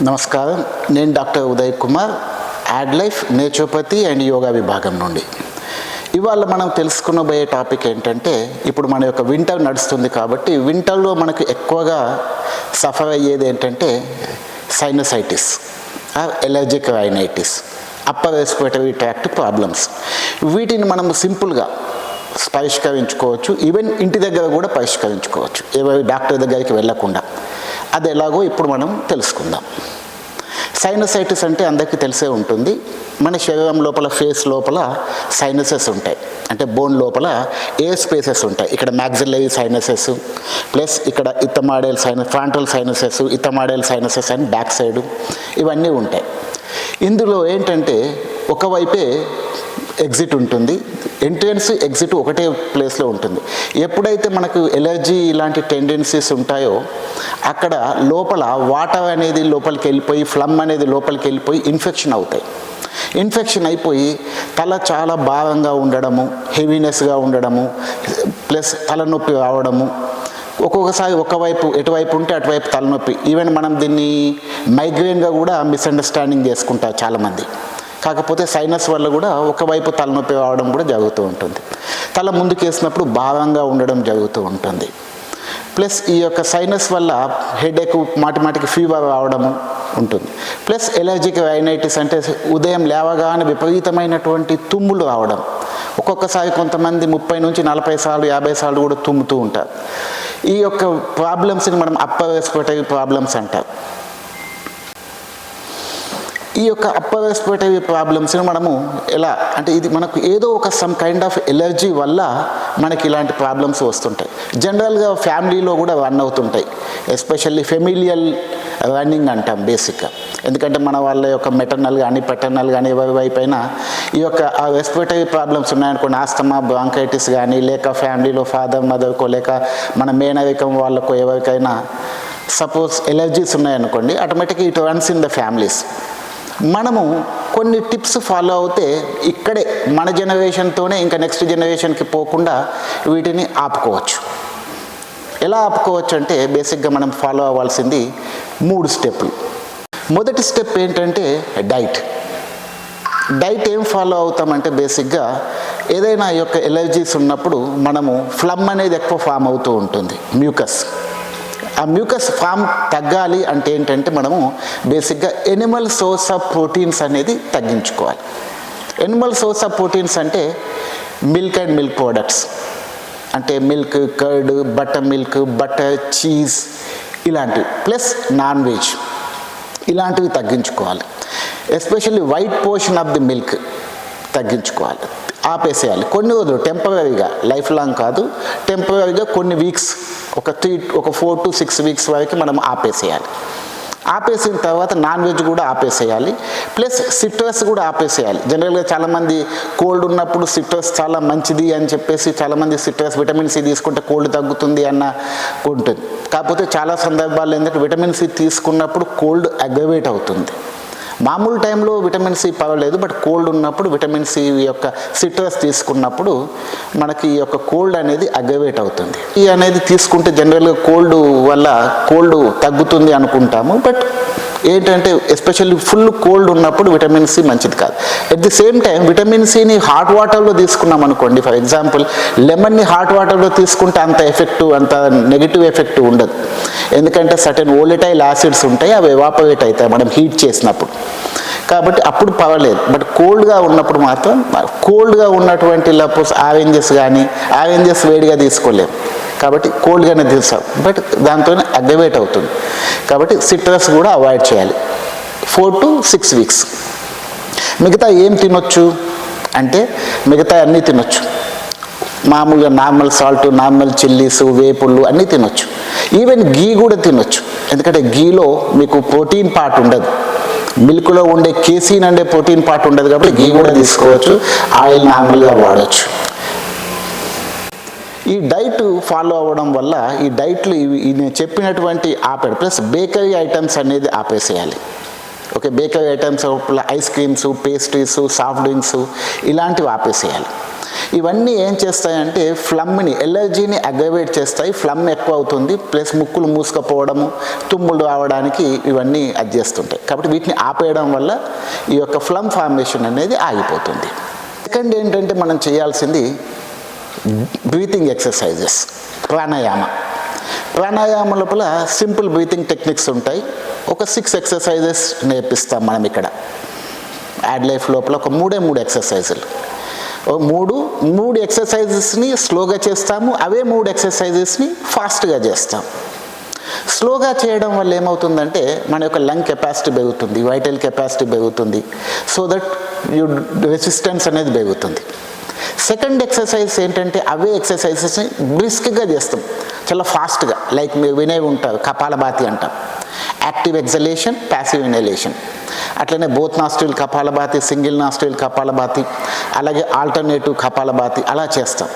నమస్కారం, నేను doctor Uday Kumar, add life naturopathy and yoga విభాగం నుండి. ఇవాళ మనం తెలుసుకునబోయే టాపిక్ ఏంటంటే, ఇప్పుడు మన యొక్క వింటర్ నడుస్తుంది కాబట్టి వింటర్లో మనకు ఎక్కువగా సఫర్ అయ్యేది ఏంటంటే sinusitis, allergic rhinitis, upper respiratory tract problems. వీటిని మనం సింపుల్గా పరిష్కరించుకోవచ్చు. ఈవెన్ ఇంటి దగ్గర కూడా పరిష్కరించుకోవచ్చు, ఎవరి డాక్టర్ దగ్గరికి వెళ్ళకుండా. అది ఎలాగో ఇప్పుడు మనం తెలుసుకుందాం. సైనసైటిస్ అంటే అందరికీ తెలిసే ఉంటుంది. మన శరీరం లోపల, ఫేస్ లోపల సైనసెస్ ఉంటాయి. అంటే బోన్ లోపల ఎయిర్ స్పేసెస్ ఉంటాయి. ఇక్కడ మ్యాక్సిల్లరీ సైనసెస్, ప్లస్ ఇక్కడ ethmoidal sinus, frontal sinuses, ethmoidal sinuses and back side, ఇవన్నీ ఉంటాయి. ఇందులో ఏంటంటే ఒకవైపే ఎగ్జిట్ ఉంటుంది, ఎంట్రన్స్ ఎగ్జిట్ ఒకటే ప్లేస్లో ఉంటుంది. ఎప్పుడైతే మనకు ఎలర్జీ ఇలాంటి టెండెన్సీస్ ఉంటాయో అక్కడ లోపల వాటర్ అనేది లోపలికి వెళ్ళిపోయి, ఫ్లమ్ అనేది లోపలికి వెళ్ళిపోయి ఇన్ఫెక్షన్ అవుతాయి. ఇన్ఫెక్షన్ అయిపోయి తల చాలా భారంగా ఉండడము, హెవీనెస్గా ఉండడము, ప్లస్ తలనొప్పి రావడము, ఒక్కొక్కసారి ఒకవైపు ఎటువైపు ఉంటే అటువైపు తలనొప్పి. ఈవెన్ మనం దీన్ని మైగ్రేన్గా కూడా మిస్అండర్స్టాండింగ్ చేసుకుంటారు చాలామంది. కాకపోతే సైనస్ వల్ల కూడా ఒకవైపు తలనొప్పి రావడం కూడా జరుగుతూ ఉంటుంది. తల ముందుకేసినప్పుడు భారంగా ఉండడం జరుగుతూ ఉంటుంది. ప్లస్ ఈ యొక్క సైనస్ వల్ల హెడేక్, మాటిమాటికి ఫీవర్ రావడము ఉంటుంది. ప్లస్ ఎలర్జిక్ రైనైటిస్ అంటే ఉదయం లేవగానే విపరీతమైనటువంటి తుమ్ములు రావడం. ఒక్కొక్కసారి కొంతమంది 30 నుంచి 40 సార్లు, 50 సార్లు కూడా తుమ్ముతూ ఉంటారు. ఈ యొక్క ప్రాబ్లమ్స్ని మనం అప్పర్ రెస్పిరేటరీ ప్రాబ్లమ్స్ అంటారు. ఈ యొక్క అప్పర్ రెస్పిరేటరీ ప్రాబ్లమ్స్ని మనము ఎలా అంటే, ఇది మనకు ఏదో ఒక సమ్ కైండ్ ఆఫ్ ఎలర్జీ వల్ల మనకి ఇలాంటి ప్రాబ్లమ్స్ వస్తుంటాయి. జనరల్గా ఫ్యామిలీలో కూడా రన్ అవుతుంటాయి. ఎస్పెషల్లీ ఫెమిలియల్ రన్నింగ్ అంటాం బేసిక్గా. ఎందుకంటే మన వాళ్ళ యొక్క మెటర్నల్ కానీ పెటర్నల్ కానీ ఎవరి వైపైనా ఈ యొక్క రెస్పిరేటరీ ప్రాబ్లమ్స్ ఉన్నాయనుకోండి, ఆస్తమా, బ్రాంకైటిస్ కానీ, లేక ఫ్యామిలీలో ఫాదర్ మదర్కో, లేక మన మేనరికం వాళ్ళకో ఎవరికైనా సపోజ్ ఎలర్జీస్ ఉన్నాయనుకోండి, ఆటోమేటిక్గా it runs in the families. మనము కొన్ని టిప్స్ ఫాలో అవుతే ఇక్కడే మన జనరేషన్తోనే ఇంకా నెక్స్ట్ జనరేషన్కి పోకుండా వీటిని ఆపుకోవచ్చు. ఎలా ఆపుకోవచ్చు అంటే, బేసిక్గా మనం ఫాలో అవ్వాల్సింది 3 స్టెప్పులు. మొదటి స్టెప్ ఏంటంటే డైట్. డైట్ ఏం ఫాలో అవుతామంటే, బేసిక్గా ఏదైనా ఈ యొక్క ఎలర్జీస్ ఉన్నప్పుడు మనము ఫ్లమ్ అనేది ఎక్కువ ఫామ్ అవుతూ ఉంటుంది, మ్యూకస్. ఆ మ్యూకస్ ఫామ్ తగ్గాలి అంటే ఏంటంటే మనము బేసిక్గా ఎనిమల్ సోర్స్ ఆఫ్ ప్రోటీన్స్ అనేది తగ్గించుకోవాలి. ఎనిమల్ సోర్స్ ఆఫ్ ప్రోటీన్స్ అంటే మిల్క్ అండ్ మిల్క్ ప్రోడక్ట్స్, అంటే milk, curd, butter milk, butter, cheese ఇలాంటివి, ప్లస్ నాన్ వెజ్ ఇలాంటివి తగ్గించుకోవాలి. Especially white portion of the milk తగ్గించుకోవాలి, ఆపేసేయాలి. కొన్ని రోజులు టెంపరీగా, లైఫ్ లాంగ్ కాదు, టెంపరీగా కొన్ని వీక్స్, ఒక 4 to 6 వీక్స్ వరకు మనం ఆపేసేయాలి. ఆపేసిన తర్వాత నాన్ వెజ్ కూడా ఆపేసేయాలి, ప్లస్ సిట్రస్ కూడా ఆపేసేయాలి. జనరల్గా చాలామంది కోల్డ్ ఉన్నప్పుడు సిట్రస్ చాలా మంచిది అని చెప్పేసి చాలామంది సిట్రస్, విటమిన్ సి తీసుకుంటే కోల్డ్ తగ్గుతుంది అన్న ఉంటుంది. కాకపోతే చాలా సందర్భాల్లో ఏంటంటే విటమిన్ సి తీసుకున్నప్పుడు కోల్డ్ అగ్రవేట్ అవుతుంది. మామూలు టైంలో విటమిన్ సి పర్వాలేదు, బట్ కోల్డ్ ఉన్నప్పుడు విటమిన్ సి యొక్క సిట్రస్ తీసుకున్నప్పుడు మనకి ఈ యొక్క కోల్డ్ అనేది అగ్రవేట్ అవుతుంది. ఈ అనేది తీసుకుంటే జనరల్గా కోల్డ్ వల్ల కోల్డ్ తగ్గుతుంది అనుకుంటాము, బట్ ఏంటంటే ఎస్పెషల్లీ ఫుల్ కోల్డ్ ఉన్నప్పుడు విటమిన్ సి మంచిది కాదు. At the same time vitamin సిని హాట్ వాటర్లో తీసుకున్నాం అనుకోండి, ఫర్ ఎగ్జాంపుల్ లెమన్ని హాట్ వాటర్లో తీసుకుంటే అంత ఎఫెక్టివ్, అంత నెగిటివ్ ఎఫెక్టివ్ ఉండదు. ఎందుకంటే సర్టెన్ వోలటైల్ యాసిడ్స్ ఉంటాయి, అవి ఎవాపరేట్ అవుతాయి మనం హీట్ చేసినప్పుడు. కాబట్టి అప్పుడు పర్వాలేదు. బట్ కోల్డ్గా ఉన్నప్పుడు మాత్రం, కోల్డ్గా ఉన్నటువంటి లపోస్ ఆరెంజెస్ కానీ, ఆరెంజెస్ వేడిగా తీసుకోలేము కాబట్టి కోల్డ్గానే తీస్తాం, బట్ దాంతోనే అగ్రవేట్ అవుతుంది. కాబట్టి సిట్రస్ కూడా అవాయిడ్ చేయాలి 4 to 6 వీక్స్. మిగతా ఏం తినొచ్చు అంటే, మిగతా అన్నీ తినొచ్చు. మామూలుగా నార్మల్ సాల్ట్, నార్మల్ చిల్లీస్, వేపుళ్ళు అన్నీ తినొచ్చు. ఈవెన్ గీ కూడా తినొచ్చు, ఎందుకంటే గీలో మీకు ప్రోటీన్ పార్ట్ ఉండదు. మిల్క్లో ఉండే కేసీన్ అంటే ప్రోటీన్ పార్ట్ ఉండదు కాబట్టి గీ కూడా తీసుకోవచ్చు. ఆయిల్ నార్మల్గా వాడచ్చు. ఈ డైట్ ఫాలో అవ్వడం వల్ల, ఈ డైట్లు నేను చెప్పినటువంటి ఆపేడు, ప్లస్ బేకరీ ఐటమ్స్ అనేది ఆపేసేయాలి. Okay, bakery items, ice creams, pastries, soft drinks ఇలాంటివి ఆపేసేయాలి. ఇవన్నీ ఏం చేస్తాయంటే ఫ్లమ్ని, ఎలర్జీని అగ్రవేట్ చేస్తాయి. ఫ్లమ్ ఎక్కువ అవుతుంది, ప్లస్ ముక్కులు మూసుకపోవడము, తుమ్ములు రావడానికి ఇవన్నీ అది చేస్తుంటాయి. కాబట్టి వీటిని ఆపేయడం వల్ల ఈ యొక్క ఫ్లమ్ ఫార్మేషన్ అనేది ఆగిపోతుంది. సెకండ్ ఏంటంటే మనం చేయాల్సింది బ్రీతింగ్ ఎక్సర్సైజెస్, ప్రాణాయామ లోపల సింపుల్ బ్రీతింగ్ టెక్నిక్స్ ఉంటాయి. ఒక 6 ఎక్సర్సైజెస్ నేర్పిస్తాం మనం ఇక్కడ యాడ్ లైఫ్ లోపల. ఒక 3 ఎక్సర్సైజులు, మూడు ఎక్సర్సైజెస్ని స్లోగా చేస్తాము, అవే 3 ఎక్సర్సైజెస్ని ఫాస్ట్గా చేస్తాం. స్లోగా చేయడం వల్ల ఏమవుతుందంటే మన యొక్క లంగ్ కెపాసిటీ పెరుగుతుంది, వైటల్ కెపాసిటీ పెరుగుతుంది, సో దట్ రెసిస్టెన్స్ అనేది పెరుగుతుంది. సెకండ్ ఎక్సర్సైజ్ ఏంటంటే అవే ఎక్సర్సైజెస్ని బ్రిస్క్గా చేస్తాం, చాలా ఫాస్ట్గా. లైక్ మీరు వినే ఉంటారు, కపాలభాతి అంటాం. Active exhalation, passive inhalation. అట్లనే both nostril kapalbhati, single nostril kapalbhati, అలాగే ఆల్టర్నేటివ్ కపాలభాతి అలా చేస్తాం.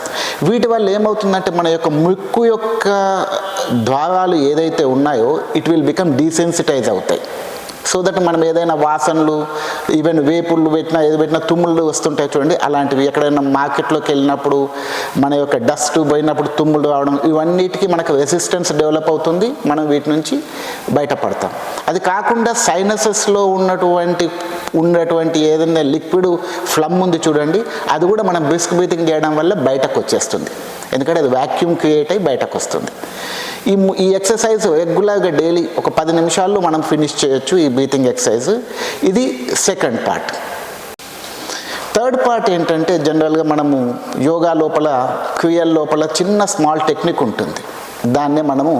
వీటి వల్ల ఏమవుతుందంటే మన యొక్క ముక్కు యొక్క ద్వారాలు ఏదైతే ఉన్నాయో ఇట్ విల్ బికమ్ డీసెన్సిటైజ్ అవుతాయి. సో దట్ మనం ఏదైనా వాసనలు, ఈవెన్ వేపుళ్ళు పెట్టినా ఏది పెట్టినా తుమ్ముళ్ళు వస్తుంటాయి చూడండి, అలాంటివి ఎక్కడైనా మార్కెట్లోకి వెళ్ళినప్పుడు మన యొక్క డస్ట్ పోయినప్పుడు తుమ్ముళ్ళు రావడం, ఇవన్నిటికీ మనకు రెసిస్టెన్స్ డెవలప్ అవుతుంది, మనం వీటి నుంచి బయటపడతాం. అది కాకుండా సైనసెస్లో ఉన్నటువంటి ఏదైనా లిక్విడ్ ఫ్లమ్ ఉంది చూడండి, అది కూడా మనం బ్రిస్క్ బ్రీతింగ్ చేయడం వల్ల బయటకు వచ్చేస్తుంది, ఎందుకంటే అది వాక్యూమ్ క్రియేట్ అయ్యి బయటకు వస్తుంది. ఈ ఎక్సర్సైజ్ రెగ్యులర్గా డైలీ ఒక 10 నిమిషాల్లో మనం ఫినిష్ చేయొచ్చు ఈ బ్రీతింగ్ ఎక్సర్సైజ్. ఇది సెకండ్ పార్ట్. థర్డ్ పార్ట్ ఏంటంటే జనరల్గా మనము యోగా లోపల, క్రియల లోపల చిన్న స్మాల్ టెక్నిక్ ఉంటుంది, దాన్నే మనము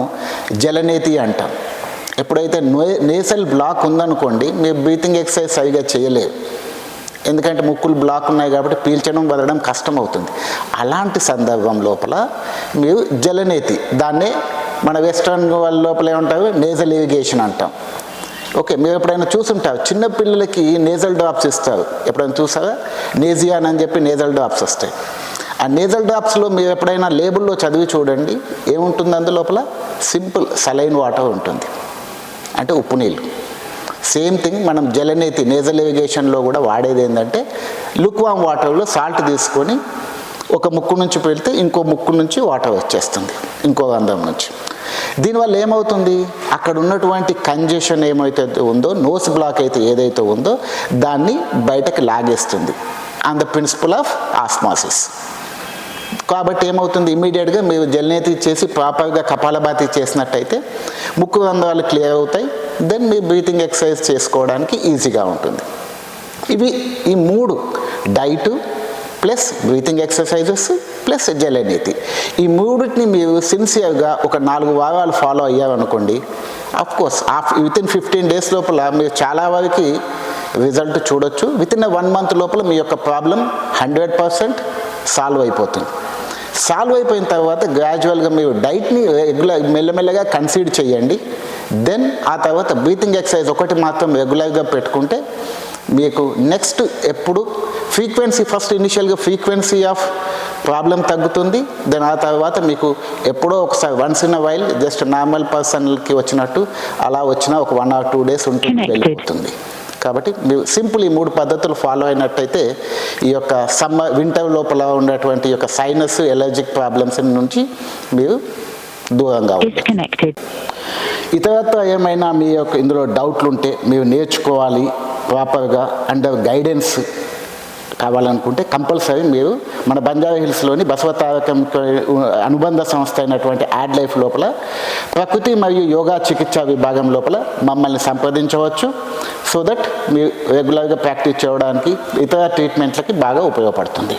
జలనేతి అంటాం. ఎప్పుడైతే నేసల్ బ్లాక్ ఉందనుకోండి, మీరు బ్రీతింగ్ ఎక్సర్సైజ్ సరిగా చేయలేరు, ఎందుకంటే ముక్కులు బ్లాక్ ఉన్నాయి కాబట్టి పీల్చడం వదలడం కష్టం అవుతుంది. అలాంటి సందర్భం లోపల మీరు జలనేతి, దాన్నే మన వెస్ట్రన్ వాళ్ళ లోపల ఏమంటారు, నేజల్ ఇరిగేషన్ అంటాం. ఓకే, మీరు ఎప్పుడైనా చూసుంటారు, చిన్న పిల్లలకి నేజల్ డ్రాప్స్ ఇస్తారు, ఎప్పుడైనా చూసారా? నేజియాన్ అని చెప్పి నేజల్ డ్రాప్స్ వస్తాయి. ఆ నేజల్ డ్రాప్స్లో మీరు ఎప్పుడైనా లేబుల్లో చదివి చూడండి, ఏముంటుంది అందులోపల? సింపుల్ సలైన్ వాటర్ ఉంటుంది, అంటే ఉప్పు నీళ్ళు. సేమ్ థింగ్ మనం జలనేతి, నేజల్ ఇరిగేషన్లో కూడా వాడేది ఏంటంటే లుక్వామ్ వాటర్లో సాల్ట్ తీసుకొని ఒక ముక్కు నుంచి పెడితే ఇంకో ముక్కు నుంచి వాటర్ వచ్చేస్తుంది, ఇంకో రంధ్రం నుంచి. దీనివల్ల ఏమవుతుంది, అక్కడ ఉన్నటువంటి కంజెషన్ ఏమైతే ఉందో, నోస్ బ్లాక్ అయితే ఏదైతే ఉందో దాన్ని బయటకు లాగేస్తుంది, on the principle of osmosis. కాబట్టి ఏమవుతుంది, ఇమీడియట్గా మీరు జలనేతి చేసి ప్రాపర్గా కపాలభాతి చేసినట్టయితే ముక్కు రంధ్రాలు క్లియర్ అవుతాయి, దెన్ మీ బ్రీతింగ్ ఎక్సర్సైజ్ చేసుకోవడానికి ఈజీగా ఉంటుంది. ఈ 3 diet plus breathing exercises plus jalneti, ఈ 3టిని మీరు సిన్సియర్గా ఒక 4 వారాలు ఫాలో అయ్యారనుకోండి, అఫ్కోర్స్ వితిన్ 15 డేస్ లోపల మీరు చాలా వరకు రిజల్ట్ చూడొచ్చు. వితిన్ 1 మంత్ లోపల మీ యొక్క ప్రాబ్లం 100% సాల్వ్ అయిపోతుంది. సాల్వ్ అయిపోయిన తర్వాత గ్రాడ్యువల్గా మీరు డైట్ని మెల్లమెల్లగా కన్సిడర్ చేయండి. దెన్ ఆ తర్వాత బ్రీతింగ్ ఎక్సర్సైజ్ ఒకటి మాత్రం రెగ్యులర్గా పెట్టుకుంటే మీకు నెక్స్ట్ ఎప్పుడు ఫ్రీక్వెన్సీ, ఫస్ట్ ఇనిషియల్గా ఫ్రీక్వెన్సీ ఆఫ్ ప్రాబ్లం తగ్గుతుంది. దెన్ ఆ తర్వాత మీకు ఎప్పుడో ఒకసారి once in a while just normal పర్సన్కి వచ్చినట్టు అలా వచ్చిన ఒక 1 or 2 days ఉంటుంది, వెళ్ళిపోతుంది. కాబట్టి మీరు సింపుల్ ఈ 3 పద్ధతులు ఫాలో అయినట్టయితే ఈ యొక్క వింటర్ లోపల ఉన్నటువంటి యొక్క సైనస్, ఎలర్జిక్ ప్రాబ్లమ్స్ నుంచి మీరు దూరంగా ఉంటారు. ఇతరత్ర ఏమైనా మీ యొక్క ఇందులో డౌట్లు ఉంటే, మీరు నేర్చుకోవాలి ప్రాపర్గా అండర్ గైడెన్స్ కావాలనుకుంటే కంపల్సరీ మీరు మన బంజారా హిల్స్లోని బసవతారకం అనుబంధ సంస్థ అయినటువంటి యాడ్ లైఫ్ లోపల ప్రకృతి మరియు యోగా చికిత్సా విభాగం లోపల మమ్మల్ని సంప్రదించవచ్చు. సో దట్ మీరు రెగ్యులర్గా ప్రాక్టీస్ చేయడానికి, ఇతర ట్రీట్మెంట్లకి బాగా ఉపయోగపడుతుంది.